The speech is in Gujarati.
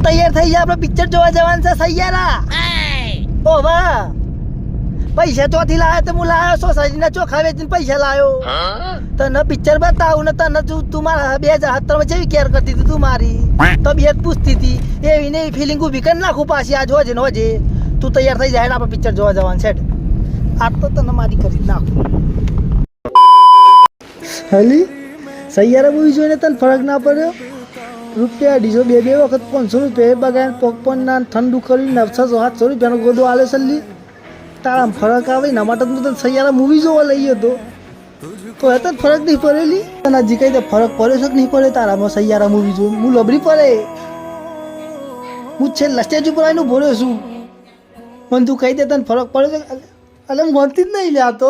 તૈયાર થઈ જા, આપણે પિક્ચર જોવા જવાનું છે સૈયારા. ઓ વાહ, પૈસા ચોથી લાવ્યો તો હું લાવ્યો સોસાયટીના ચોખા વેચીને પૈસા લાવ્યો. તને પિક્ચર બતાવું ને તને તું મારા 2017 જેવી કેર કરતી હતી તું મારી તબિયત પૂછતી હતી એવી ને ફિલિંગ ઊભી કરી નાખું પાછી આજ હોજે ને હોજે. તું તૈયાર થઈ જાય આપણે પિક્ચર જોવા જવાનું છે. આ તો તને મારી કરી જ નાખું. હલી સૈયારા મૂવી જોઈને તને ફરક ના પડ્યો? રૂપિયા 250 બે વખત 500 રૂપિયા બગાડ પોપકોર્ન ના ઠંડુ કરી 900-700 રૂપિયાનો ગોદો આલે સલ્લી. તારા ફરક આવે એના માટે હું તને સૈયારા મૂવી જોવા લઈ હતો તો એ તો ફરક નહીં પડેલી. તને હજી કઈ ફરક પડ્યો છે કે નહીં પડે તારામાં સૈયારા મૂવી જોઈ? હું લબડી પડે, હું છેલ્લા સ્ટેજ ઉપર આવીને ભોર્યો છું. મને તું કહી દે તને ફરક પડ્યો છે? એટલે હું ગણતી જ નહીં લે આ તો.